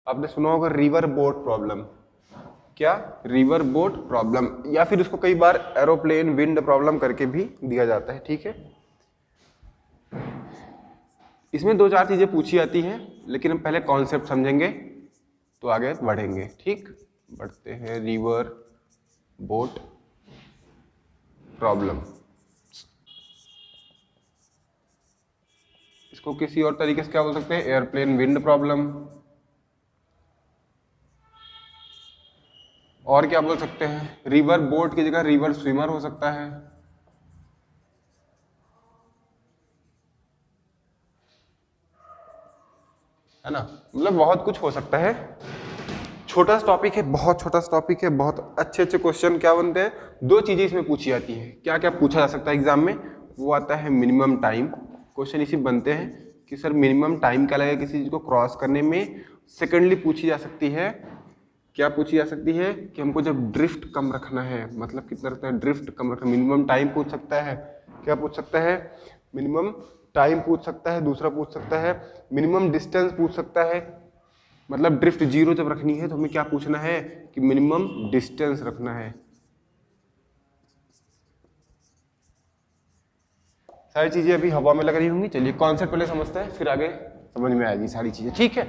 आपने सुना होगा रिवर बोट प्रॉब्लम। क्या? रिवर बोट प्रॉब्लम, या फिर उसको कई बार एरोप्लेन विंड प्रॉब्लम करके भी दिया जाता है। ठीक है, इसमें दो चार चीजें पूछी जाती हैं, लेकिन हम पहले कॉन्सेप्ट समझेंगे तो आगे बढ़ेंगे। ठीक, बढ़ते हैं। रिवर बोट प्रॉब्लम, इसको किसी और तरीके से क्या बोल सकते हैं? Airplane wind problem. और क्या बोल सकते हैं? रिवर बोट की जगह रिवर स्विमर हो सकता है। है ना, मतलब बहुत कुछ हो सकता है। छोटा सा टॉपिक है, बहुत छोटा सा टॉपिक है, बहुत अच्छे अच्छे क्वेश्चन क्या बनते हैं। दो चीजें इसमें पूछी जाती हैं। क्या क्या पूछा जा सकता है एग्जाम में? वो आता है मिनिमम टाइम। क्वेश्चन इसी बनते हैं कि सर मिनिमम टाइम क्या लगेगा किसी चीज को क्रॉस करने में। सेकेंडली पूछी जा सकती है, क्या पूछी जा सकती है कि हमको जब ड्रिफ्ट कम रखना है, मतलब कितना रखना है, ड्रिफ्ट कम रखना, मिनिमम टाइम पूछ सकता है। क्या पूछ सकता है? मिनिमम टाइम पूछ सकता है। दूसरा पूछ सकता है मिनिमम डिस्टेंस पूछ सकता है। मतलब ड्रिफ्ट जीरो जब रखनी है तो हमें क्या पूछना है कि मिनिमम डिस्टेंस रखना है। सारी चीजें अभी हवा में लग रही होंगी। चलिए कॉन्सेप्ट पहले समझते हैं, फिर आगे समझ में आएगी सारी चीजें। ठीक है,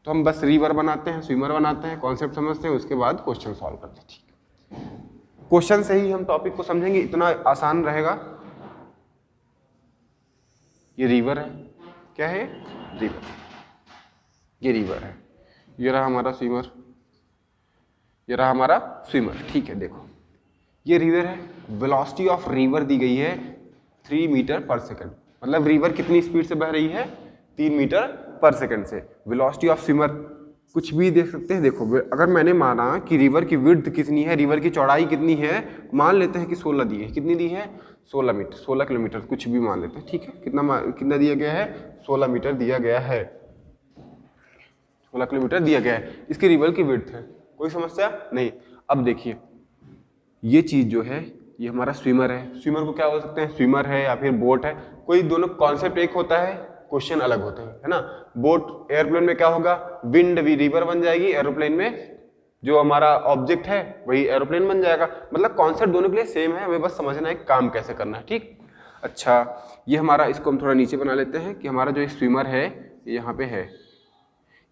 तो हम बस रिवर बनाते हैं, स्विमर बनाते हैं, कॉन्सेप्ट समझते हैं, उसके बाद क्वेश्चन सॉल्व करते हैं। ठीक, क्वेश्चन से ही हम टॉपिक को समझेंगे, इतना आसान रहेगा। ये रिवर है, क्या है? रिवर। ये रिवर है, ये रहा हमारा स्विमर, ये रहा हमारा स्विमर। ठीक है, देखो ये रिवर है, वेलोसिटी ऑफ रिवर दी गई है 3 मीटर पर सेकंड। मतलब रिवर कितनी स्पीड से बह रही है? 3 मीटर पर सेकंड से। वेलोसिटी ऑफ स्विमर कुछ भी देख सकते हैं। देखो अगर मैंने माना कि रिवर की विड्थ कितनी है, रिवर की चौड़ाई कितनी है, मान लेते हैं कि 16 दी है। कितनी दी है? 16 मीटर, 16 किलोमीटर, कुछ भी मान लेते हैं। ठीक है, कितना दिया गया है? 16 मीटर दिया गया है, 16 किलोमीटर दिया गया है। इसकी रिवर की विड्थ है, कोई समस्या नहीं। अब देखिए ये चीज जो है ये हमारा स्विमर है। स्विमर को क्या बोल सकते हैं? स्विमर है या फिर बोट है, कोई दोनों कॉन्सेप्ट एक होता है, क्वेश्चन अलग होते हैं, है ना। बोट एयरप्लेन में क्या होगा? विंड भी रिवर बन जाएगी, एरोप्लेन में जो हमारा ऑब्जेक्ट है वही एरोप्लेन बन जाएगा। मतलब कॉन्सेप्ट दोनों के लिए सेम है, हमें बस समझना है काम कैसे करना है। ठीक, अच्छा ये हमारा, इसको हम थोड़ा नीचे बना लेते हैं कि हमारा जो स्विमर है ये यहाँ पे है,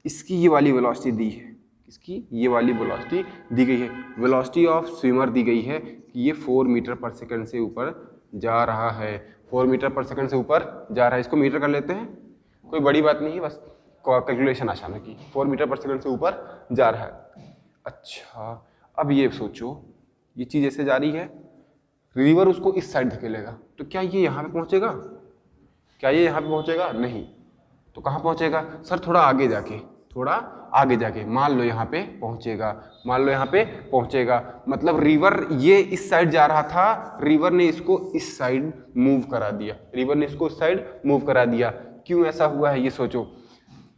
इसकी ये वाली वेलोसिटी दी है, इसकी ये वाली वेलोसिटी दी गई है। वेलोसिटी ऑफ स्विमर दी गई है कि ये 4 मीटर पर सेकंड से ऊपर जा रहा है, 4 मीटर पर सेकंड से ऊपर जा रहा है। इसको मीटर कर लेते हैं, कोई बड़ी बात नहीं है, बस कैलकुलेशन आसान है कि 4 मीटर पर सेकंड से ऊपर जा रहा है। अच्छा अब ये सोचो, ये चीज़ ऐसे जा रही है, रिवर उसको इस साइड धकेलेगा, तो क्या ये यहाँ पे पहुँचेगा? क्या ये यहाँ पे पहुँचेगा? नहीं। तो कहाँ पहुँचेगा? सर थोड़ा आगे जाके, थोड़ा आगे जाके, मान लो यहाँ पे पहुँचेगा, मान लो यहाँ पे पहुँचेगा। मतलब रिवर ये इस साइड जा रहा था, रिवर ने इसको इस साइड मूव करा दिया, रिवर ने इसको इस साइड मूव करा दिया। क्यों ऐसा हुआ है ये सोचो,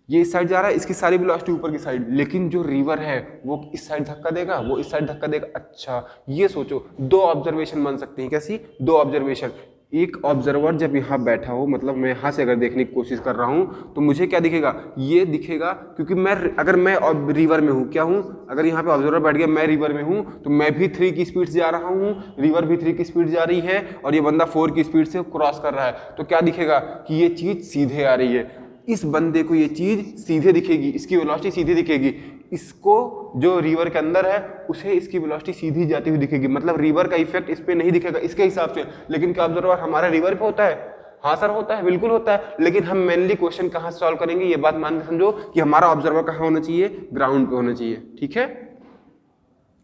ये इस साइड जा रहा है, इसकी सारी वेलोसिटी ऊपर की साइड, लेकिन जो रिवर है वो इस साइड धक्का देगा, वो इस साइड धक्का देगा। अच्छा ये सोचो, दो ऑब्जर्वेशन बन सकती हैं। कैसी? दो ऑब्जर्वेशन। एक ऑब्जर्वर जब यहाँ बैठा हो, मतलब मैं यहाँ से अगर देखने की कोशिश कर रहा हूँ तो मुझे क्या दिखेगा? ये दिखेगा, क्योंकि मैं अगर मैं रिवर में हूँ, क्या हूँ? अगर यहाँ पे ऑब्जर्वर बैठ गया, मैं रिवर में हूँ, तो मैं भी 3 की स्पीड से जा रहा हूँ, रिवर भी 3 की स्पीड जा रही है, और ये बंदा 4 की स्पीड से क्रॉस कर रहा है। तो क्या दिखेगा कि ये चीज सीधे आ रही है, इस बंदे को ये चीज सीधे दिखेगी, इसकी वेलोसिटी सीधी दिखेगी। इसको जो रिवर के अंदर है उसे इसकी वेलोसिटी सीधी जाती हुई दिखेगी। मतलब रिवर का इफेक्ट इस पे नहीं दिखेगा इसके हिसाब से। लेकिन क्या ऑब्जर्वर हमारा रिवर पे होता है? हाँ सर होता है, बिल्कुल होता है। लेकिन हम मेनली क्वेश्चन कहाँ सॉल्व करेंगे, ये बात मान के समझो कि हमारा ऑब्जर्वर कहाँ होना चाहिए? ग्राउंड पे होना चाहिए। ठीक है,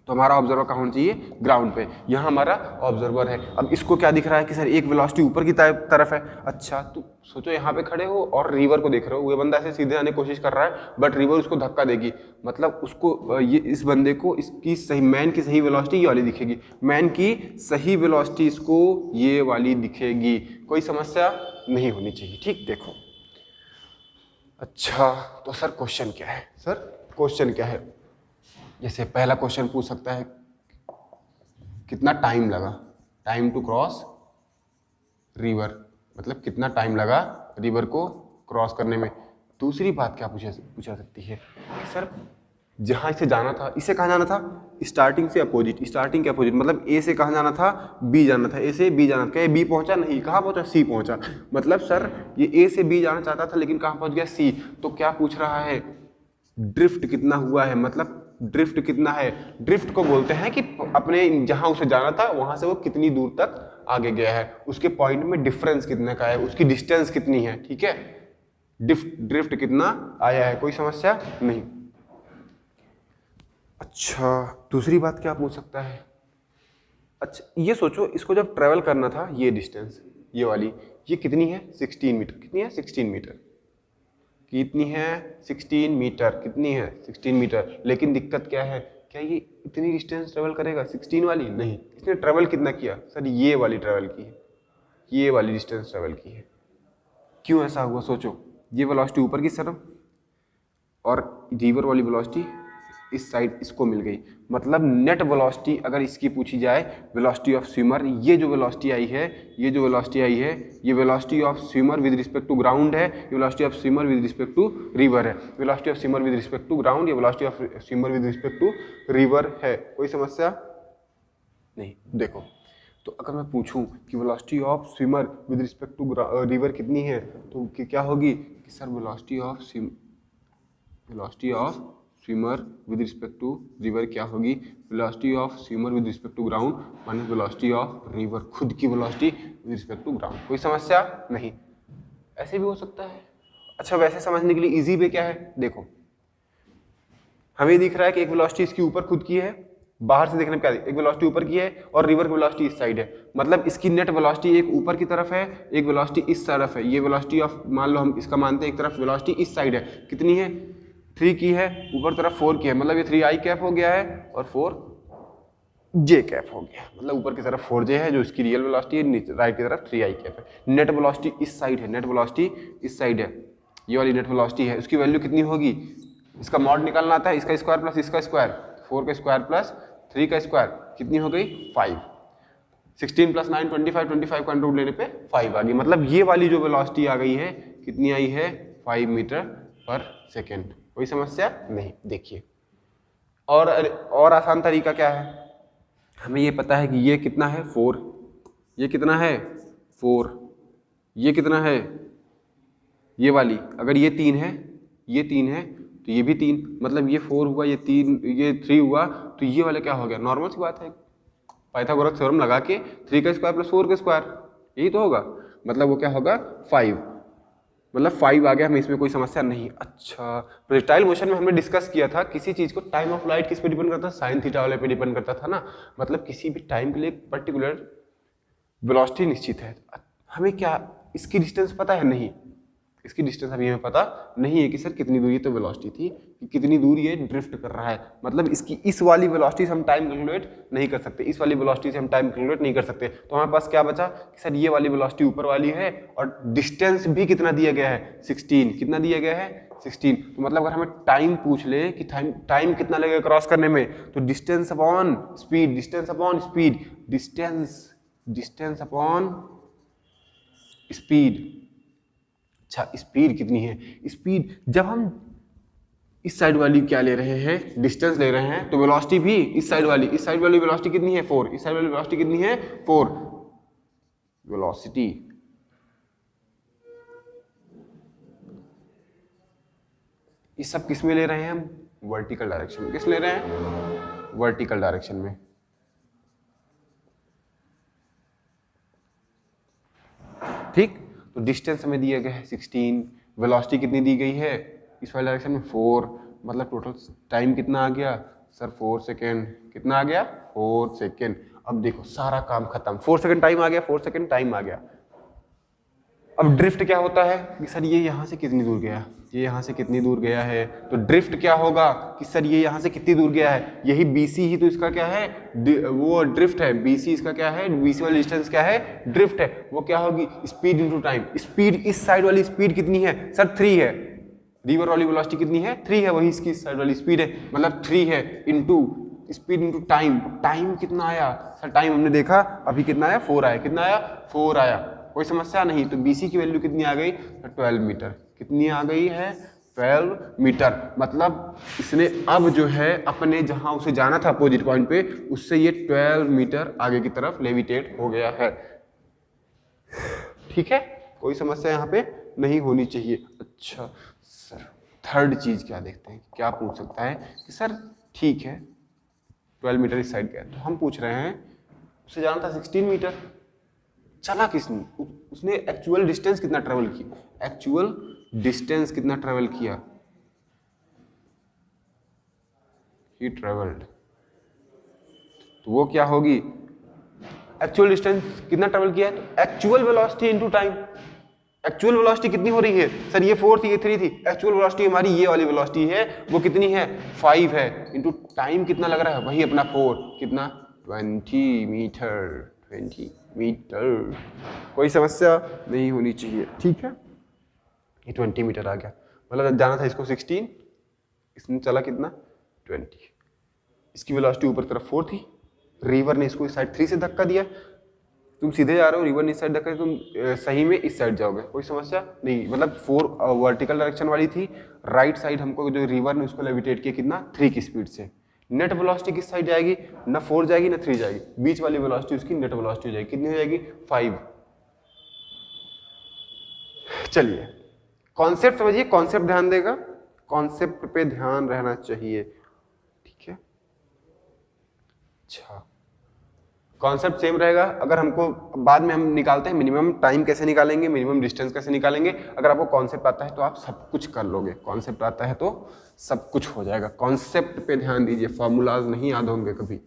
तो हमारा ऑब्जर्वर कहाँ होना चाहिए? ग्राउंड पे। यहाँ हमारा ऑब्जर्वर है। अब इसको क्या दिख रहा है कि सर एक वेलोसिटी ऊपर की तरफ है। अच्छा तो सोचो यहाँ पे खड़े हो और रिवर को देख रहे हो, ये बंदा ऐसे सीधे आने की कोशिश कर रहा है, बट रिवर उसको धक्का देगी। मतलब उसको ये इस बंदे को इसकी सही, मैन की सही वेलोसिटी ये वाली दिखेगी, मैन की सही वेलोसिटी इसको ये वाली दिखेगी। कोई समस्या नहीं होनी चाहिए। ठीक, देखो अच्छा तो सर क्वेश्चन क्या है? सर क्वेश्चन क्या है? जैसे पहला क्वेश्चन पूछ सकता है कितना टाइम लगा, टाइम टू क्रॉस रिवर, मतलब कितना टाइम लगा रिवर को क्रॉस करने में। दूसरी बात क्या पूछा सकती है कि सर जहाँ इसे जाना था, इसे कहाँ जाना था, स्टार्टिंग से अपोजिट, स्टार्टिंग के अपोजिट, मतलब ए से कहाँ जाना था, बी जाना था, ए से बी जाना था, क्या बी पहुंचा, नहीं, कहाँ पहुंचा, सी पहुंचा। मतलब सर ये ए से बी जाना चाहता था लेकिन कहाँ पहुंच गया, सी। तो क्या पूछ रहा है, ड्रिफ्ट कितना हुआ है, मतलब ड्रिफ्ट कितना है। ड्रिफ्ट को बोलते हैं कि अपने जहां उसे जाना था वहां से वो कितनी दूर तक आगे गया है, उसके पॉइंट में डिफरेंस कितने का है, उसकी डिस्टेंस कितनी है, ठीक है। ड्रिफ्ट कितना आया है, कोई समस्या नहीं। अच्छा दूसरी बात क्या पूछ सकता है, अच्छा ये सोचो इसको जब ट्रेवल करना था, ये डिस्टेंस ये वाली, ये कितनी है, 16 मीटर, कितनी है, 16 मीटर, कितनी है, 16 मीटर, कितनी है, 16 मीटर। लेकिन दिक्कत क्या है, क्या ये इतनी डिस्टेंस ट्रेवल करेगा 16 वाली, नहीं। इसने ट्रेवल कितना किया, सर ये वाली ट्रेवल की है, ये वाली डिस्टेंस ट्रेवल की है। क्यों ऐसा हुआ, सोचो, ये वेलोसिटी ऊपर की तरफ और रिवर वाली वेलोसिटी इस साइड इसको मिल गई, मतलब नेट वेलोसिटी अगर इसकी पूछी जाए, वेलोसिटी ऑफ स्विमर, ये जो वेलोसिटी आई है, ये जो वेलोसिटी आई है, ये velocity of swimmer with respect to ground है, ये velocity of swimmer with respect to river है। Velocity of swimmer with respect to ground, ये velocity of swimmer with respect to river है, कोई समस्या नहीं। देखो तो अगर मैं पूछूं कि velocity of swimmer with respect to river कितनी है, तो क्या होगी कि sir velocity of swimmer with respect to river क्या होगी, velocity of swimmer with respect to ground minus velocity of river, खुद की velocity with respect to ground, कोई समस्या नहीं। ऐसे भी हो सकता है। अच्छा वैसे समझने के लिए इजी वे क्या है, देखो हमें दिख रहा है कि एक वेलोसिटी इसकी ऊपर खुद की है, बाहर से देखने में क्या है, एक वेलोसिटी ऊपर की है और रिवर की वेलोसिटी इस साइड है, मतलब इसकी नेट वेलोसिटी एक ऊपर की तरफ है, एक वेलोसिटी इस तरफ है। ये वेलोसिटी ऑफ, मान लो हम इसका मानते हैं एक तरफ वेलोसिटी इस साइड है, कितनी है, 3 की है, ऊपर तरफ 4 की है, मतलब ये 3i कैप हो गया है और 4j कैप हो गया, मतलब ऊपर की तरफ 4j है जो इसकी रियल वेलोसिटी है, राइट की तरफ 3i कैप है। नेट वेलोसिटी इस साइड है, नेट वेलोसिटी इस साइड है, ये वाली नेट वेलोसिटी है, उसकी वैल्यू कितनी होगी, इसका मॉड निकालना आता है, इसका स्क्वायर प्लस इसका स्क्वायर, 4 का स्क्वायर प्लस 3 का स्क्वायर, कितनी हो गई 5, 16 प्लस 9 25, 25 का अंडर रूट लेने पे 5 आ गई, मतलब ये वाली जो वेलोसिटी आ गई है कितनी आई है, 5 मीटर पर सेकेंड, कोई समस्या नहीं। देखिए और आसान तरीका क्या है, हमें ये पता है कि ये कितना है 4, ये कितना है 4, ये कितना है, ये वाली अगर ये 3 है, ये 3 है तो ये भी 3, मतलब ये 4 हुआ, ये 3, ये 3 हुआ, तो ये वाला क्या हो गया, नॉर्मल सी बात है, पाइथागोरस थ्योरम लगा के 3 का स्क्वायर प्लस 4 का स्क्वायर, यही तो होगा, मतलब वो क्या होगा 5, मतलब 5 आ गया, हमें इसमें कोई समस्या नहीं। अच्छा प्रोजेक्टाइल मोशन में हमने डिस्कस किया था किसी चीज को, टाइम ऑफ लाइट किस पे डिपेंड करता था, साइन थीटा वाले पे डिपेंड करता था ना, मतलब किसी भी टाइम के लिए एक पर्टिकुलर वेलोसिटी निश्चित है, हमें क्या इसकी डिस्टेंस पता है, नहीं, इसकी डिस्टेंस अभी हमें पता नहीं है कि सर कितनी दूर, ये तो वेलोसिटी थी कि कितनी दूर ये ड्रिफ्ट कर रहा है, मतलब इसकी इस वाली वेलोसिटी से हम टाइम कैलकुलेट नहीं कर सकते, इस वाली वेलोसिटी से हम टाइम कैलकुलेट नहीं कर सकते, तो हमारे पास क्या बचा कि सर ये वाली वेलोसिटी ऊपर वाली है और डिस्टेंस भी कितना दिया गया है 16, कितना दिया गया है 16, तो मतलब अगर हमें टाइम पूछ ले कि टाइम कितना लगेगा क्रॉस करने में, तो distance upon speed, distance upon speed, distance upon speed. अच्छा स्पीड कितनी है, स्पीड जब हम इस साइड वाली क्या ले रहे हैं, डिस्टेंस ले रहे हैं, तो वेलोसिटी भी इस साइड वाली वेलोसिटी कितनी है 4, इस साइड वाली वेलोसिटी कितनी है 4, वेलोसिटी ये सब किस में ले रहे हैं हम, वर्टिकल डायरेक्शन में, किस ले रहे हैं, वर्टिकल डायरेक्शन में। ठीक, तो डिस्टेंस हमें दिया गया है 16, वेलोसिटी कितनी दी गई है इस वाले डायरेक्शन में 4, मतलब टोटल टाइम कितना आ गया सर 4 सेकेंड, कितना आ गया 4 सेकेंड। अब देखो सारा काम खत्म, 4 सेकेंड टाइम आ गया, 4 सेकेंड टाइम आ गया। अब ड्रिफ्ट क्या होता है कि सर ये यहाँ से कितनी दूर गया, ये यहाँ से कितनी दूर गया है, तो ड्रिफ्ट क्या होगा कि सर ये यहाँ से कितनी दूर गया है, यही BC ही तो इसका क्या है, वो ड्रिफ्ट है, BC इसका क्या है, BC वाली डिस्टेंस क्या है, ड्रिफ्ट है, वो क्या होगी स्पीड इनटू टाइम। स्पीड इस साइड वाली स्पीड कितनी है सर 3 है, रिवर वाली वेलोसिटी कितनी है 3 है, वही इसकी साइड वाली स्पीड है, मतलब 3 है into speed into time. Time कितना आया सर, टाइम हमने देखा अभी कितना आया 4 आया, कितना आया 4 आया, कोई समस्या नहीं। तो BC की वैल्यू कितनी आ गई 12 मीटर, कितनी आ गई है? 12 मीटर। मतलब इसने अब जो है अपने जहां उसे जाना था अपोजिट पॉइंट पे, उससे ये 12 मीटर आगे की तरफ लेविटेट हो गया है। ठीक है, कोई समस्या यहाँ पे नहीं होनी चाहिए। अच्छा सर, थर्ड चीज क्या देखते हैं, क्या पूछ सकता है कि सर ठीक है 12 मीटर इस साइड गया, तो हम पूछ रहे हैं उसे जाना था 16 मीटर, चला किसने, उसने एक्चुअल डिस्टेंस कितना ट्रेवल किया, एक्चुअल डिस्टेंस कितना ट्रेवल किया, ही ट्रेवल्ड, तो वो क्या होगी, एक्चुअल डिस्टेंस कितना ट्रेवल किया है, तो actual velocity into time. Actual velocity कितनी हो रही है सर, ये 4 थी, ये 3 थी, एक्चुअल वेलोसिटी हमारी ये वाली वेलोसिटी है, वो कितनी है 5 है, इनटू टाइम कितना लग रहा है, वही अपना 4, कितना 20 मीटर, 20 मीटर। कोई समस्या नहीं होनी चाहिए। ठीक है, ये 20 मीटर आ गया, मतलब जाना था इसको 16, इसने चला कितना 20, इसकी वेलोसिटी ऊपर तरफ 4 थी, रिवर ने इसको इस साइड 3 से धक्का दिया, तुम सीधे जा रहे हो, रिवर ने इस साइड धक्का दिया, तुम सही में इस साइड जाओगे, कोई समस्या नहीं। मतलब 4 वर्टिकल डायरेक्शन वाली थी, राइट साइड हमको जो रिवर ने उसको लेविटेट किया कितना 3 की स्पीड से। नेट वेलोसिटी किस साइड जाएगी, ना 4 जाएगी ना 3 जाएगी, बीच वाली वेलोसिटी उसकी नेट वेलोसिटी हो जाएगी, कितनी हो जाएगी 5। चलिए कॉन्सेप्ट समझिए, कॉन्सेप्ट ध्यान देगा, कॉन्सेप्ट पे ध्यान रहना चाहिए। ठीक है, अच्छा कॉन्सेप्ट सेम रहेगा। अगर हमको बाद में हम निकालते हैं मिनिमम टाइम कैसे निकालेंगे, मिनिमम डिस्टेंस कैसे निकालेंगे, अगर आपको कॉन्सेप्ट आता है तो आप सब कुछ कर लोगे, कॉन्सेप्ट आता है तो सब कुछ हो जाएगा। कॉन्सेप्ट पे ध्यान दीजिए, फॉर्मूलाज नहीं याद होंगे कभी।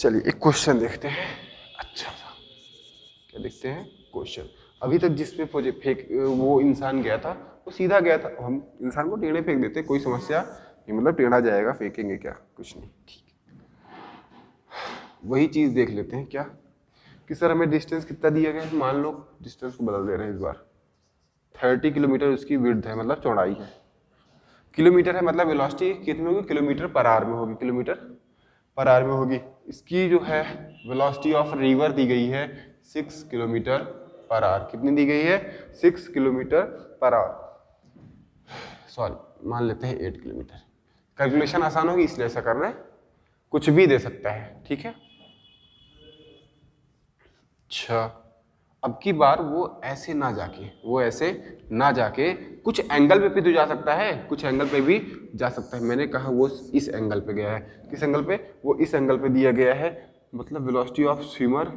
चलिए एक क्वेश्चन देखते हैं, अच्छा सा क्या देखते हैं क्वेश्चन। अभी तक जिसपे फेंक वो इंसान गया था वो सीधा गया था, हम इंसान को टेढ़े फेंक देते, कोई समस्या नहीं, मतलब टेढ़ा जाएगा, फेंकेंगे क्या, कुछ नहीं। ठीक, वही चीज देख लेते हैं क्या कि सर हमें डिस्टेंस कितना दिया गया है, मान लो डिस्टेंस को बदल दे रहे हैं इस बार, 30 किलोमीटर उसकी विड्थ है, मतलब चौड़ाई है, किलोमीटर है मतलब वेलोसिटी कितनी होगी, किलोमीटर पर आवर में होगी, किलोमीटर पर आवर में होगी। इसकी जो है वेलोसिटी ऑफ रिवर दी गई है 6 किलोमीटर पर आवर, कितनी दी गई है 6 किलोमीटर पर आवर, सॉरी मान लेते हैं 8 किलोमीटर। कैलकुलेशन आसान होगी इसलिए ऐसा कर रहे हैं, कुछ भी दे सकता है। ठीक है, अच्छा अब की बार वो ऐसे ना जाके कुछ एंगल पे भी तो जा सकता है, कुछ एंगल पे भी जा सकता है। मैंने कहा वो इस एंगल पे गया है, किस एंगल पे, वो इस एंगल पे दिया गया है, मतलब velocity of swimmer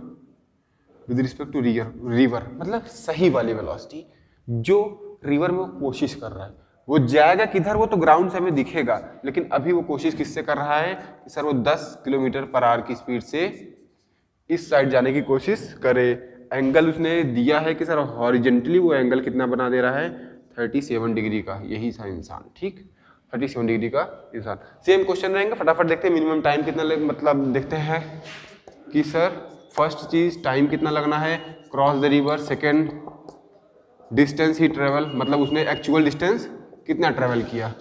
with respect to river, मतलब सही वाली वेलोसिटी जो रिवर में वो कोशिश कर रहा है। वो जाएगा किधर, वो तो ग्राउंड से हमें दिखेगा, लेकिन अभी वो कोशिश किससे कर रहा है कि सर वो 10 किलोमीटर पर आवर की स्पीड से इस साइड जाने की कोशिश करे। एंगल उसने दिया है कि सर हॉरिजेंटली वो एंगल कितना बना दे रहा है 37 डिग्री का, यही था इंसान। ठीक, 37 डिग्री का इंसान। सेम क्वेश्चन रहेंगे, फटाफट देखते हैं मिनिमम टाइम कितना मतलब देखते हैं कि सर फर्स्ट चीज टाइम कितना लगना है, cross the river, second distance he travel, मतलब उसने एक्चुअल डिस्टेंस कितना ट्रेवल किया,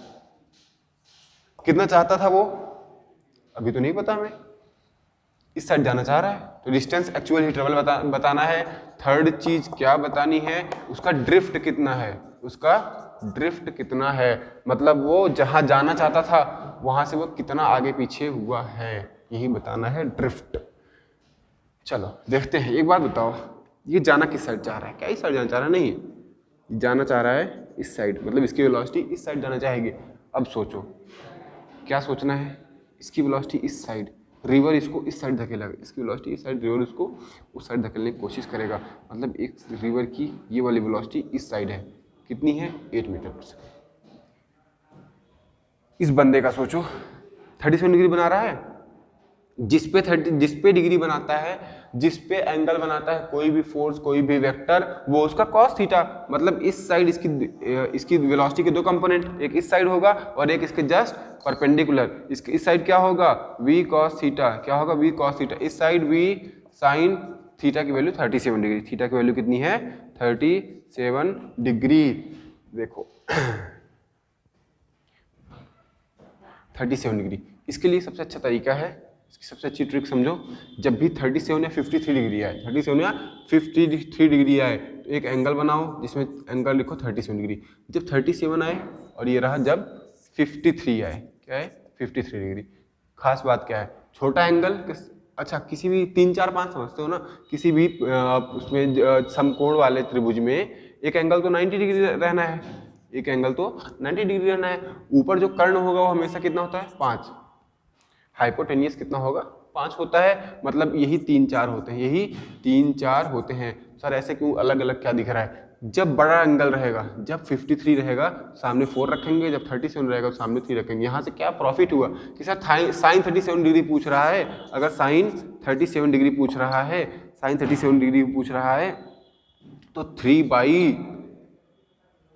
कितना चाहता था वो अभी तो नहीं पता हमें, इस साइड जाना चाह रहा है तो डिस्टेंस एक्चुअल ही ट्रेवल बताना है। थर्ड चीज क्या बतानी है, उसका ड्रिफ्ट कितना है, उसका ड्रिफ्ट कितना है, मतलब वो जहां जाना चाहता था वहां से वो कितना आगे पीछे हुआ है, यही बताना है ड्रिफ्ट। चलो देखते हैं, एक बात बताओ ये जाना किस साइड चाह रहा है, क्या इस साइड जाना चाह रहा है, नहीं जाना चाह रहा है इस साइड, मतलब इसकी वेलोसिटी इस साइड जाना चाहेगी। अब सोचो क्या सोचना है, इसकी वेलोसिटी इस साइड, रिवर इसको इस साइड धकेलेगा, इसकी वेलोसिटी इस साइड, रिवर उसको उस साइड धकेलने की कोशिश करेगा, मतलब एक रिवर की ये वाली वेलोसिटी इस साइड है, कितनी है 8 मीटर पर सेकेंड। इस बंदे का सोचो 37 डिग्री बना रहा है, जिस पे डिग्री बनाता है, जिस पे एंगल बनाता है कोई भी फोर्स, कोई भी वेक्टर, वो उसका cos थीटा। मतलब इस साइड इसकी वेलोसिटी के दो कंपोनेंट, एक इस साइड होगा और एक इसके जस्ट परपेंडिकुलर। इस साइड क्या होगा, v cos थीटा, क्या होगा v cos थीटा, इस साइड v sin थीटा की वैल्यू 37 डिग्री। थीटा की वैल्यू कितनी है, 37 डिग्री। देखो 37 डिग्री। इसके लिए सबसे अच्छा तरीका है, इसकी सबसे अच्छी ट्रिक समझो, जब भी 37 या 53 डिग्री आए, 37 या 53 डिग्री आए तो एक एंगल बनाओ जिसमें एंगल लिखो 37 डिग्री। जब 37 आए और ये रहा जब 53 आए, क्या है 53 डिग्री। खास बात क्या है, छोटा एंगल अच्छा किसी भी 3 4 5 समझते हो ना, किसी भी उसमें समकोण वाले त्रिभुज में एक एंगल तो 90 डिग्री रहना है, एक एंगल तो 90 डिग्री रहना है। ऊपर जो कर्ण होगा वो हमेशा कितना होता है, 5। हाइपोटेनियस कितना होगा, 5 होता है। मतलब यही 3 4 होते हैं, यही 3 4 होते हैं। सर ऐसे क्यों अलग अलग क्या दिख रहा है, जब बड़ा एंगल रहेगा, जब 53 रहेगा सामने 4 रखेंगे, जब 37 रहेगा सामने 3 रखेंगे। यहाँ से क्या प्रॉफिट हुआ कि सर साइन 37 डिग्री पूछ रहा है, अगर साइन 37 डिग्री पूछ रहा है, साइन 37 डिग्री पूछ रहा है तो 3 by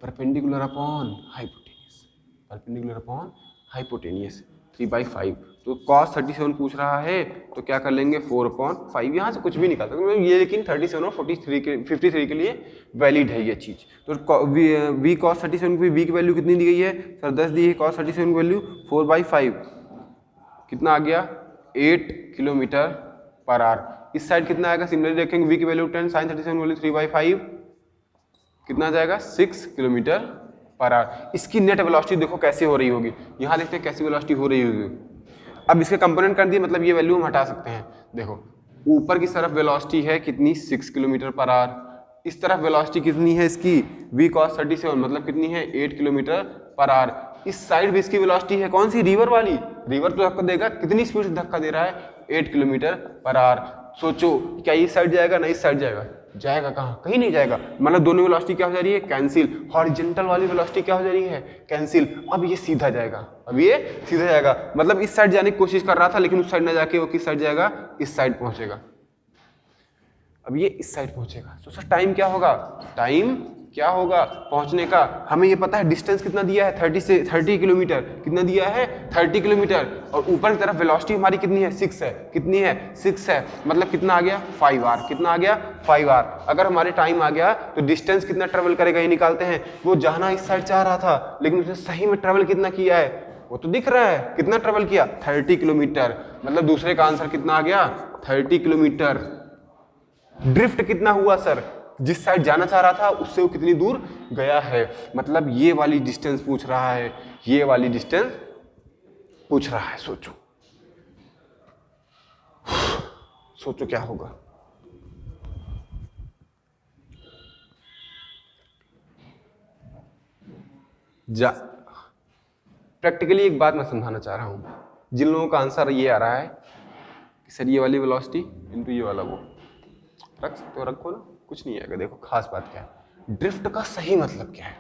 perpendicular upon hypotenuse, perpendicular upon hypotenuse 3/5। तो cos 37 पूछ रहा है तो क्या कर लेंगे 4/5। यहाँ से कुछ भी निकाल सकते हैं ये, लेकिन 37 और 53 के लिए वैलिड है ये चीज। तो v cos 37 की v की वैल्यू कितनी दी गई है सर, 10 दी है। cos 37 की वैल्यू 4/5 कितना आ गया 8 किलोमीटर पर आवर। इस साइड कितना आएगा, सिमिलरली देखेंगे v की वैल्यू 10, sin 37 की वैल्यू 3/5 कितना आ जाएगा 6 किलोमीटर पर आवर। इसकी नेट वेलोसिटी देखो कैसे हो रही होगी, यहाँ देखते हैं कैसी वेलोसिटी हो रही होगी। अब इसके कंपोनेंट कर दिए, मतलब ये वैल्यू हम हटा सकते हैं। देखो ऊपर की तरफ वेलोसिटी है कितनी 6 किलोमीटर पर आवर, इस तरफ वेलोसिटी कितनी है इसकी v cos 37 मतलब कितनी है 8 किलोमीटर पर आवर। इस साइड भी इसकी वेलोसिटी है कौन सी, रिवर वाली। रिवर तो धक्का देगा, कितनी स्पीड से धक्का दे रहा है 8 किलोमीटर पर आवर। सोचो क्या इस साइड जाएगा ना इस साइड जाएगा, जाएगा कहाँ, कहीं नहीं जाएगा। मतलब दोनों वेलोसिटी क्या हो जा रही है, कैंसिल। हॉरिजॉन्टल वाली वेलोसिटी क्या हो जा रही है, कैंसिल। अब ये सीधा जाएगा, अब ये सीधा जाएगा। मतलब इस साइड जाने की कोशिश कर रहा था लेकिन उस साइड ना जाके वो किस साइड जाएगा, इस साइड पहुंचेगा। अब ये इस साइड पहुंचेगा। तो सर टाइम क्या होगा, टाइम क्या होगा पहुंचने का, हमें ये पता है डिस्टेंस कितना दिया है 30 किलोमीटर, कितना दिया है 30 किलोमीटर। और ऊपर की तरफ वेलोसिटी हमारी कितनी है 6 है, कितनी है 6 है। मतलब कितना आ गया 5 आवर, कितना आ गया 5 आवर। अगर हमारे टाइम आ गया तो डिस्टेंस कितना ट्रेवल करेगा ये निकालते हैं। वो जाना इस साइड चाह रहा था लेकिन उसने सही में ट्रेवल कितना किया है वो तो दिख रहा है, कितना ट्रेवल किया 30 किलोमीटर। मतलब दूसरे का आंसर कितना आ गया 30 किलोमीटर। ड्रिफ्ट कितना हुआ सर, जिस साइड जाना चाह रहा था उससे वो कितनी दूर गया है। मतलब ये वाली डिस्टेंस पूछ रहा है, ये वाली डिस्टेंस पूछ रहा है। सोचो सोचो क्या होगा। प्रैक्टिकली एक बात मैं समझाना चाह रहा हूं, जिन लोगों का आंसर ये आ रहा है कि सर ये वाली वेलोसिटी इनटू ये वाला, वो रख सकते हो, रखो ना, कुछ नहीं आएगा। देखो खास बात क्या है, ड्रिफ्ट का सही मतलब क्या है।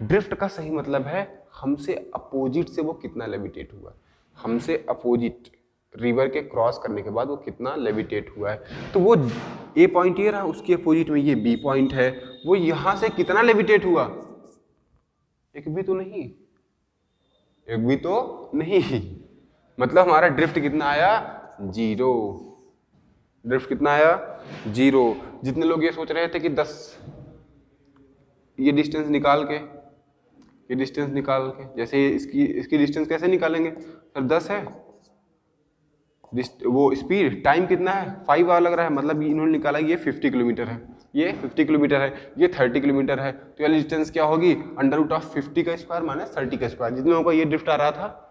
ड्रिफ्ट का सही मतलब है हमसे अपोजिट से वो कितना लेविटेट हुआ, हमसे अपोजिट रिवर के क्रॉस करने के बाद वो कितना लेविटेट हुआ है। तो वो ए पॉइंट ये रहा, उसके अपोजिट में ये बी पॉइंट है, वो यहां से कितना लेविटेट हुआ, एक भी तो नहीं, एक भी तो नहीं। मतलब हमारा ड्रिफ्ट कितना आया 0। ड्रिफ्ट कितना आया 0। जितने लोग ये सोच रहे थे कि 10 ये डिस्टेंस निकाल के, ये डिस्टेंस निकाल के, जैसे इसकी डिस्टेंस कैसे निकालेंगे सर, 10 है वो स्पीड, टाइम कितना है 5 आवर लग रहा है। मतलब इन्होंने निकाला ये 50 किलोमीटर है, ये 50 किलोमीटर है, ये 30 किलोमीटर है। तो ये डिस्टेंस क्या होगी √50 का स्क्वायर माइनस 30 का स्क्वायर। जितने लोगों का ये ड्रिफ्ट आ रहा था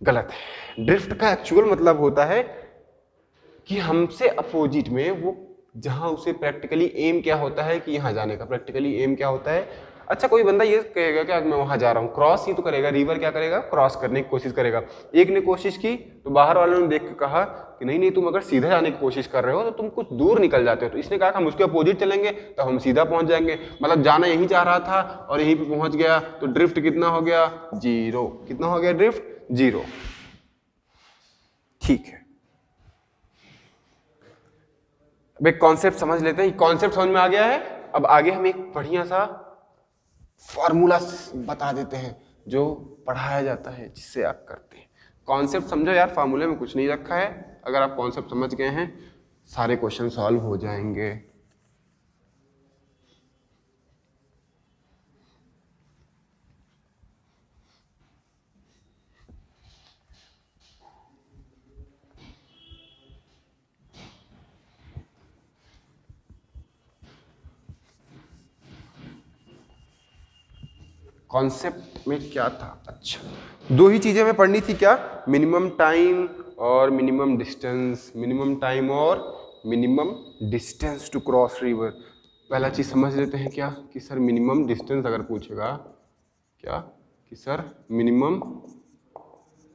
गलत है। ड्रिफ्ट का एक्चुअल मतलब होता है कि हमसे अपोजिट में वो, जहां उसे प्रैक्टिकली एम क्या होता है कि यहां जाने का, प्रैक्टिकली एम क्या होता है। अच्छा कोई बंदा ये कहेगा कि मैं वहां जा रहा हूँ, क्रॉस ही तो करेगा, रिवर क्या करेगा क्रॉस करने की कोशिश करेगा। एक ने कोशिश की तो बाहर वालों ने देख के कहा कि नहीं नहीं तुम अगर सीधा जाने की कोशिश कर रहे हो तो तुम कुछ दूर निकल जाते हो। तो इसने कहा कि हम उसके अपोजिट चलेंगे तो हम सीधा पहुंच जाएंगे। मतलब जाना यहीं चाह रहा था और यहीं पे पहुंच गया। तो ड्रिफ्ट कितना हो गया 0। कितना हो गया ड्रिफ्ट 0। ठीक है, अब एक कॉन्सेप्ट समझ लेते हैं, कॉन्सेप्ट समझ में आ गया है। अब आगे हम एक बढ़िया सा फॉर्मूला बता देते हैं जो पढ़ाया जाता है, जिससे आप करते हैं। कॉन्सेप्ट समझो यार, फार्मूले में कुछ नहीं रखा है। अगर आप कॉन्सेप्ट समझ गए हैं सारे क्वेश्चन सॉल्व हो जाएंगे। कॉन्सेप्ट में क्या था? अच्छा, दो ही चीजें हमें पढ़नी थी क्या? मिनिमम टाइम और मिनिमम डिस्टेंस। मिनिमम टाइम और minimum distance to cross river. पहला चीज समझ लेते हैं क्या कि सर मिनिमम डिस्टेंस अगर पूछेगा क्या कि sir minimum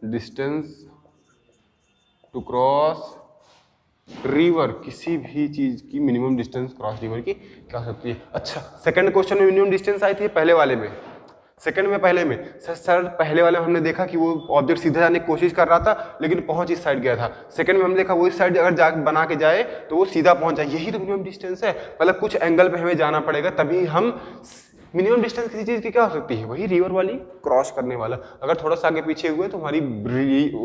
distance to cross river, किसी भी चीज की मिनिमम डिस्टेंस क्रॉस रिवर की क्या हो सकती है? अच्छा, सेकंड क्वेश्चन में मिनिमम डिस्टेंस आई थी पहले वाले में, सेकंड में पहले में सर पहले वाले में हमने देखा कि वो ऑब्जेक्ट सीधे जाने की कोशिश कर रहा था लेकिन पहुंच इस साइड गया था। सेकंड में हमने देखा वो इस साइड अगर जा बना के जाए तो वो सीधा पहुंच जाए। यही तो मिनिमम डिस्टेंस है। मतलब कुछ एंगल पे हमें जाना पड़ेगा तभी हम मिनिमम डिस्टेंस किसी चीज की क्या हो सकती है? वही रिवर वाली, क्रॉस करने वाला। अगर थोड़ा सा आगे पीछे हुए तो हमारी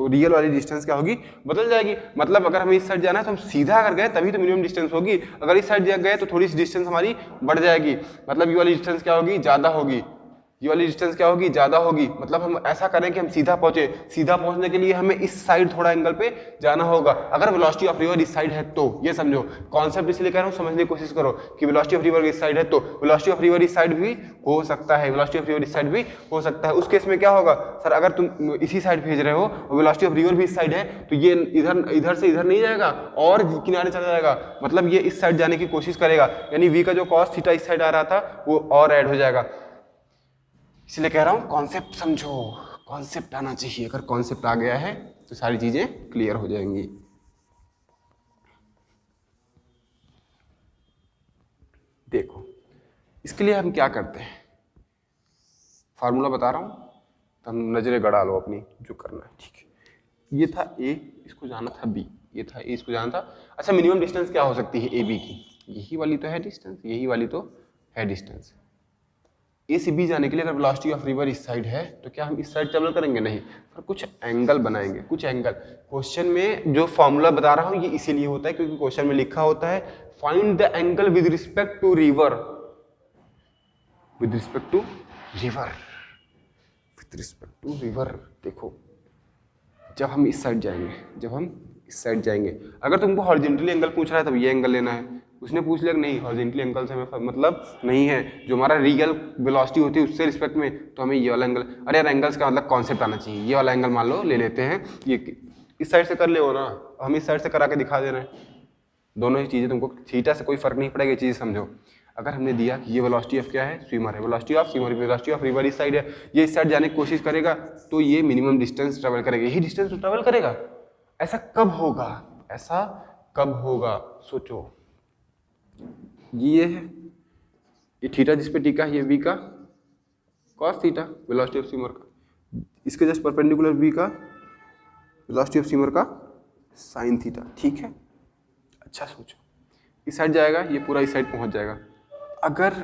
रियल वाली डिस्टेंस क्या होगी? बदल जाएगी। मतलब अगर हमें इस साइड जाना है तो हम सीधा अगर गए तभी तो मिनिमम डिस्टेंस होगी। अगर इस साइड गए तो थोड़ी सी डिस्टेंस हमारी बढ़ जाएगी। मतलब ये वाली डिस्टेंस क्या होगी? ज्यादा होगी। ये वाली डिस्टेंस क्या होगी? ज्यादा होगी। मतलब हम ऐसा करें कि हम सीधा पहुंचे। सीधा पहुंचने के लिए हमें इस साइड थोड़ा एंगल पे जाना होगा। अगर वेलोसिटी ऑफ रिवर इस साइड है तो ये समझो। कॉन्सेप्ट इसलिए कह रहा हूं, समझने की कोशिश करो कि वेलोसिटी ऑफ रिवर इस साइड है तो वेलोसिटी ऑफ रिवर इस साइड भी हो सकता है, वेलोसिटी ऑफ रिवर इस साइड भी हो सकता है। उस केस में क्या होगा सर? अगर तुम इसी साइड भेज रहे हो और वेलोसिटी ऑफ रिवर भी इस साइड है तो ये इधर से इधर नहीं जाएगा और किनारे चला जाएगा। मतलब ये इस साइड जाने की कोशिश करेगा, यानी v का जो cos थीटा इस साइड आ रहा था वो और ऐड हो जाएगा। इसलिए कह रहा हूं कॉन्सेप्ट समझो, कॉन्सेप्ट आना चाहिए। अगर कॉन्सेप्ट आ गया है तो सारी चीजें क्लियर हो जाएंगी। देखो इसके लिए हम क्या करते हैं, फार्मूला बता रहा हूं तो हम नजरें गड़ा लो अपनी जो करना है, ठीक है। ये था a, इसको जाना था b, ये था a, इसको जाना था। अच्छा, मिनिमम डिस्टेंस क्या हो सकती है a b की? यही वाली तो है डिस्टेंस, यही वाली तो है डिस्टेंस। ए से बी जाने के लिए अगर वेलोसिटी ऑफ रिवर इस साइड है तो क्या हम इस साइड ट्रेवल करेंगे? नहीं, पर कुछ एंगल बनाएंगे, कुछ एंगल। क्वेश्चन में जो फॉर्मूला बता रहा हूं ये इसीलिए होता है क्योंकि क्वेश्चन में लिखा होता है find the angle with respect to river, with respect to river, with respect to river. देखो जब हम इस साइड जाएंगे, जब हम इस साइड जाएंगे, अगर तुमको हॉरिजॉन्टली एंगल पूछ रहा है तब ये एंगल लेना है। उसने पूछ लिया कि नहीं हॉरिजॉन्टली एंगल से हमें मतलब नहीं है, जो हमारा रियल वेलोसिटी होती है उससे रिस्पेक्ट में, तो हमें ये वाला एंगल। अरे यार एंगल्स का मतलब कॉन्सेप्ट आना चाहिए। ये वाला एंगल मान लो ले लेते हैं, ये इस साइड से कर ले हो ना, हम इस साइड से करा के दिखा दे रहे हैं। दोनों ही चीज़ें तुमको थीटा से कोई फर्क नहीं पड़ेगा, ये चीज़ समझो। अगर हमने दिया कि ये वेलोसिटी ऑफ क्या है? स्विमर है। Velocity of swimmer, velocity of river इस साइड है, ये इस साइड जाने की कोशिश करेगा तो ये मिनिमम डिस्टेंस ट्रेवल करेगा। यही डिस्टेंस ट्रेवल करेगा। ऐसा कब होगा? ऐसा कब होगा? सोचो। ये है ये थीटा जिस पे टिका है, ये v का cos theta velocity of swimmer का, इसके जस्ट परपेंडिकुलर v का वेलोसिटी ऑफ स्विमर का sin थीटा, ठीक है। अच्छा सोचो, इस साइड जाएगा, ये पूरा इस साइड पहुंच जाएगा। अगर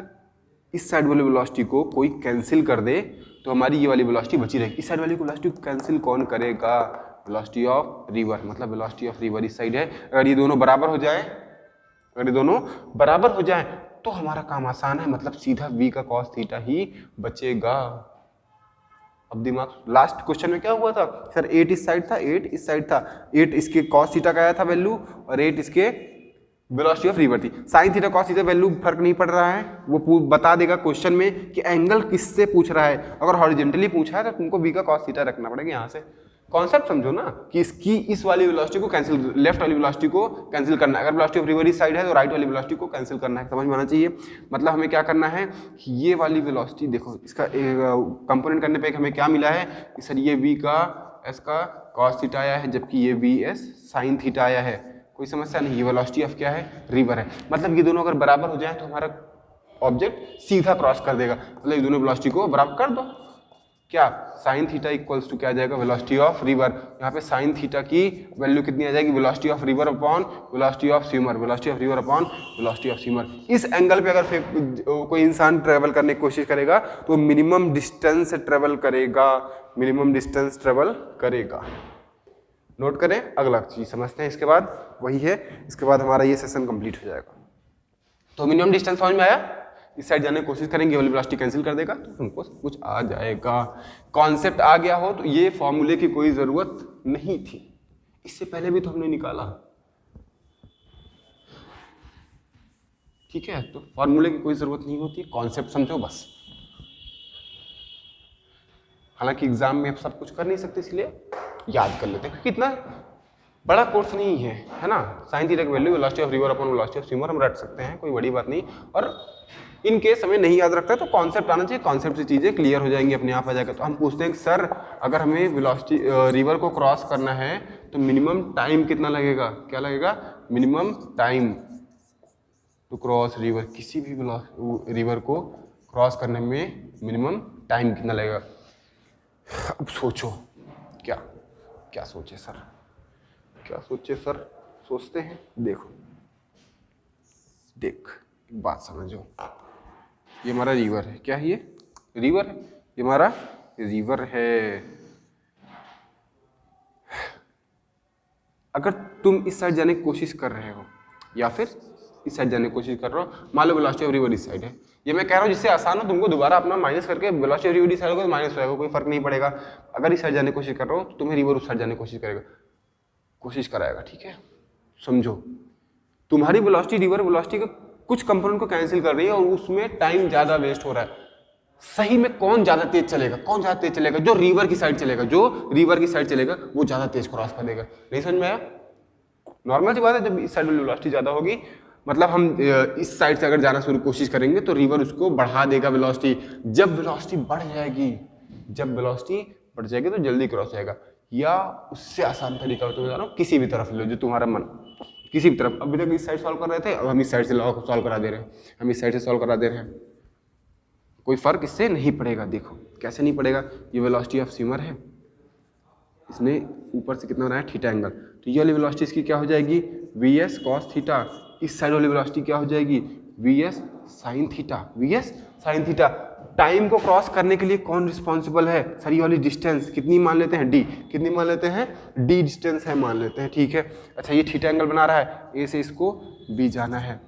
इस साइड वाली वेलोसिटी को कोई कैंसिल कर दे तो हमारी ये वाली वेलोसिटी बची रहेगी। इस साइड वाली वेलोसिटी को कैंसिल कौन करेगा? वेलोसिटी ऑफ रिवर, मतलब वेलोसिटी ऑफ रिवर इस साइड है। अगर ये दोनों बराबर हो जाए, अगर ये दोनों बराबर हो जाए तो हमारा काम आसान है, मतलब सीधा v का cos थीटा ही बचेगा। अब दिमाग, लास्ट क्वेश्चन में क्या हुआ था सर? 8 इस साइड था, 8 इस साइड था, 8 इसके cos थीटा का आया था वैल्यू और 8 इसके वेलोसिटी ऑफ रिवर थी। sin theta cos theta value फर्क नहीं पड़ रहा है, वो बता देगा क्वेश्चन में कि एंगल किससे पूछ रहा है। अगर हॉरिजॉन्टली पूछा है तो तुमको v का cos थीटा रखना पड़ेगा यहाँ से। कॉन्सेप्ट समझो ना कि इसकी इस वाली वेलोसिटी को कैंसिल, लेफ्ट वाली वेलोसिटी को कैंसिल करना है। अगर वेलोसिटी ऑफ रिवर इस साइड है तो राइट वाली वेलोसिटी को कैंसिल करना है। समझ में आना चाहिए। मतलब हमें क्या करना है कि ये वाली वेलोसिटी देखो, इसका कंपोनेंट करने पे हमें क्या मिला है कि सर ये v का s का cos थीटा आया है जबकि ये vs sin थीटा आया है। कोई समस्या नहीं। ये वेलोसिटी ऑफ क्या है? रिवर है। मतलब ये दोनों अगर बराबर हो जाए तो हमारा ऑब्जेक्ट सीधा क्रॉस कर देगा। मतलब ये दोनों वेलोसिटी को बराबर कर दो, क्या साइन थीटा इक्वल्स टू क्या आ जाएगा, वेलोसिटी ऑफ रिवर। यहाँ पे साइन थीटा की वैल्यू कितनी आ जाएगी, velocity of river upon velocity of swimmer, velocity of river upon velocity of swimmer. इस एंगल पे अगर कोई इंसान ट्रेवल करने की कोशिश करेगा तो मिनिमम डिस्टेंस ट्रेवल करेगा, मिनिमम डिस्टेंस ट्रेवल करेगा। नोट करें, अगला चीज समझते हैं इसके बाद, वही है इसके बाद हमारा ये सेशन कंप्लीट हो जाएगा। तो मिनिमम डिस्टेंस समझ में आया, इस साइड जाने की कोशिश करेंगे, वाली वेलोसिटी कैंसिल कर देगा तो तुमको सब कुछ आ जाएगा। कॉन्सेप्ट आ गया हो तो ये फॉर्मूले की कोई जरूरत नहीं थी, इससे पहले भी तो हमने निकाला, ठीक है। तो फॉर्मूले की कोई जरूरत नहीं होती, कॉन्सेप्ट समझो बस। हालांकि एग्जाम में आप सब कुछ कर नहीं सकते, इसलिए याद कर लेते हैं, क्योंकि इतना बड़ा कोर्स नहीं है ना। साइन थीटा की value velocity of river upon velocity of swimmer हम रट सकते हैं, कोई बड़ी बात नहीं। और इन केस हमें नहीं याद रखता है तो कॉन्सेप्ट आना चाहिए, कॉन्सेप्ट से चीजें क्लियर हो जाएंगी, अपने आप आ जाएगा। तो हम पूछते हैं सर अगर हमें वेलोसिटी रिवर को क्रॉस करना है तो मिनिमम टाइम कितना लगेगा, क्या लगेगा, minimum time to cross river. किसी भी रिवर को क्रॉस करने में मिनिमम टाइम कितना लगेगा। अब सोचो क्या क्या सोचे सर, क्या सोचे सर, सोचते हैं। देखो देख एक बात समझो, ये हमारा रिवर है, क्या है ये रिवर है, ये हमारा रिवर है। अगर तुम इस साइड जाने की कोशिश कर रहे हो या फिर इस साइड जाने की कोशिश कर रहे हो, मान लो वेलोसिटी ऑफ रिवर इस साइड है, ये मैं कह रहा हूँ जिससे आसान हो तुमको दोबारा अपना माइनस करके वेलोसिटी ऑफ रिवर इस साइड होगा तो माइनस हो जाएगा, कोई फर्क नहीं पड़ेगा। अगर इस साइड जाने की कोशिश कर रहे हो तो तुम्हें रिवर उस साइड जाने की कोशिश कराएगा, ठीक है। समझो तुम्हारी वेलोसिटी रिवर वेलोसिटी के कुछ कंपोनेंट को कैंसिल कर रही है और उसमें टाइम ज्यादा वेस्ट हो रहा है। सही में कौन ज्यादा तेज चलेगा, कौन ज्यादा तेज चलेगा, जो रिवर की साइड चलेगा, जो रिवर की साइड चलेगा वो ज्यादा तेज क्रॉस कर देगा। नहीं समझ में आया, नॉर्मल सी बात है। जब इस साइड में वेलोसिटी ज्यादा होगी मतलब हम इस साइड से अगर जाना शुरू कोशिश करेंगे तो रिवर उसको बढ़ा देगा वेलोसिटी। जब वेलोसिटी बढ़ जाएगी, जब वेलोसिटी बढ़ जाएगी तो जल्दी क्रॉस जाएगा। या उससे आसान तरीका तो बता रहा हूँ, किसी भी तरफ लो जो तुम्हारा मन, किसी भी तरफ। अभी तक इस साइड सॉल्व कर रहे थे, अब हम इस साइड से सॉल्व करा दे रहे हैं, हम इस साइड से सॉल्व करा दे रहे हैं, कोई फर्क इससे नहीं पड़ेगा। देखो कैसे नहीं पड़ेगा, ये वेलोसिटी ऑफ स्विमर है, इसने ऊपर से कितना बनाया थीटा एंगल, तो ये वाली वेलोसिटी इसकी क्या हो जाएगी, वी एस कॉस थीटा। इस साइड वाली वेलोसिटी क्या हो जाएगी, V S sine theta, V S sine theta. Time को क्रॉस करने के लिए कौन रिस्पॉन्सिबल है, सर ये वाली डिस्टेंस कितनी मान लेते हैं, डी, कितनी मान लेते हैं, डी डिस्टेंस है मान लेते हैं, ठीक है। अच्छा ये थीटा एंगल बना रहा है, ए से इसको बी जाना है।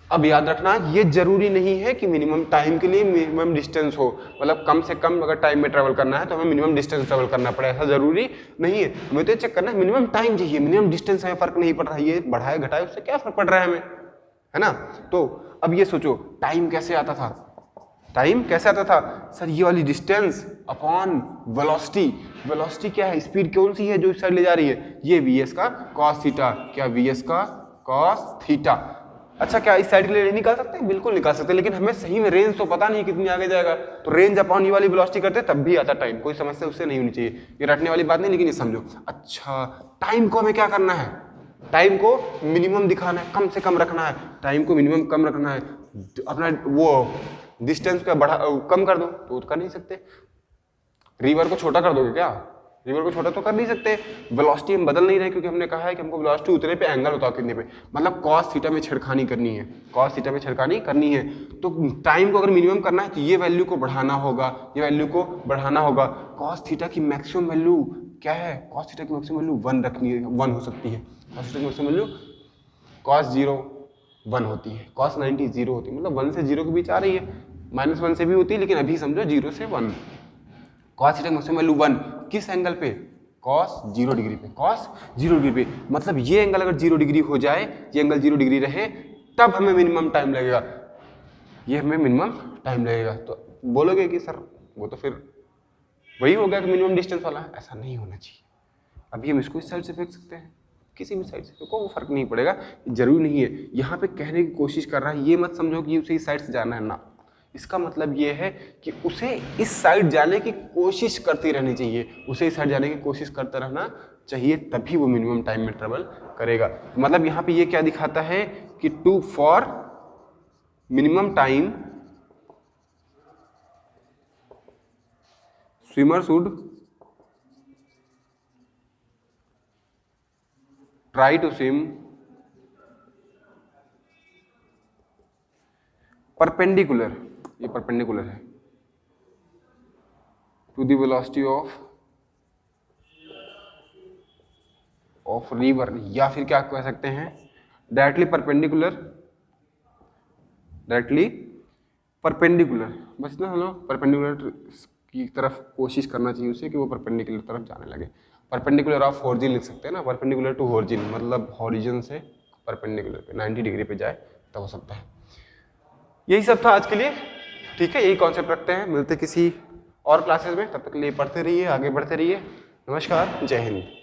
अब याद रखना ये जरूरी नहीं है कि मिनिमम टाइम के लिए मिनिमम डिस्टेंस हो, मतलब कम से कम अगर टाइम में ट्रेवल करना है तो हमें मिनिमम डिस्टेंस ट्रेवल करना पड़े, ऐसा जरूरी नहीं है। हमें तो चेक करना है मिनिमम टाइम चाहिए, मिनिमम डिस्टेंस हमें फर्क नहीं पड़ रहा है, ये बढ़ाए घटाए उससे क्या फर्क पड़ रहा है हमें, है ना। तो अब ये सोचो टाइम कैसे आता था, टाइम कैसे आता था, सर ये वाली डिस्टेंस अपॉन वेलोसिटी। वेलोसिटी क्या है, स्पीड कौन सी है जो इस साइड ले जा रही है, ये वी एस का कॉस थीटा, क्या वी एस का कॉस थीटा। अच्छा क्या इस साइड के लिए निकाल सकते हैं, बिल्कुल निकाल सकते हैं, लेकिन हमें सही में रेंज तो पता नहीं कितनी आगे जाएगा, तो रेंज अपॉन ये वाली वेलोसिटी करते तब भी आता टाइम, कोई समस्या उससे नहीं होनी चाहिए, ये रटने वाली बात नहीं, लेकिन ये समझो। अच्छा टाइम को हमें क्या करना है, टाइम को मिनिमम दिखाना है, कम से कम रखना है, टाइम को मिनिमम कम रखना है। अपना वो डिस्टेंस का बढ़ा कम कर दो तो कर नहीं सकते, रिवर को छोटा कर दोगे क्या, रिवर को छोटा तो कर नहीं सकते। वेलोसिटी हम बदल नहीं रहे क्योंकि हमने कहा है कि हमको वेलोसिटी उतने पे एंगल बताओ कितने पे, मतलब कॉस थीटा में छेड़खानी करनी है, कॉस थीटा में छेड़खानी करनी है। तो टाइम को अगर मिनिमम करना है तो ये वैल्यू को बढ़ाना होगा, ये वैल्यू को बढ़ाना होगा। कॉस थीटा की मैक्सिमम वैल्यू क्या है, कॉस थीटा की मैक्सिमम वैल्यू 1 रखनी है, 1 हो सकती है। कॉस थीटा की मैक्सिमम वैल्यू कॉस 0 1 होती है, कॉस 90 0 होती है, मतलब 1 से 0 के बीच आ रही है, -1 से भी होती है, लेकिन अभी समझो 0 से 1। कॉस थीटा की मैक्सिमम वैल्यू 1 किस एंगल पे, कॉस 0 डिग्री पे, कॉस 0 डिग्री पे। मतलब ये एंगल अगर 0 डिग्री हो जाए, ये एंगल 0 डिग्री रहे तब हमें मिनिमम टाइम लगेगा, ये हमें मिनिमम टाइम लगेगा। तो बोलोगे कि सर वो तो फिर वही हो गया कि मिनिमम डिस्टेंस वाला, ऐसा नहीं होना चाहिए। अभी हम इसको इस साइड से फेंक सकते हैं, किसी भी साइड से फेंको वो फर्क नहीं पड़ेगा, जरूरी नहीं है। यहाँ पे कहने की कोशिश कर रहा है, ये मत समझो कि उसे इस साइड से जाना है ना, इसका मतलब ये है कि उसे इस साइड जाने की कोशिश करती रहनी चाहिए, उसे इस साइड जाने की कोशिश करता रहना चाहिए, तभी वो मिनिमम टाइम में ट्रेवल करेगा। मतलब यहाँ पे ये क्या दिखाता है कि to for minimum time swimmer should try to swim perpendicular, ये परपेंडिकुलर है, to the velocity of river, या फिर क्या कह सकते हैं डायरेक्टली परपेंडिकुलर, बस इतना समझो, परपेंडिकुलर की तरफ कोशिश करना चाहिए उसे कि वो परपेंडिकुलर तरफ जाने लगे। परपेंडिकुलर ऑफ हॉरिजन लिख सकते हैं ना, परपेंडिकुलर टू हॉरिजन मतलब हॉरिजन से परपेंडिकुलर पे 90 डिग्री पे जाए तब हो सकता है। यही सब था आज के लिए, ठीक है, यही कॉन्सेप्ट रखते हैं, मिलते किसी और क्लासेस में, तब तक के लिए पढ़ते रहिए, आगे बढ़ते रहिए। नमस्कार, जय हिंद।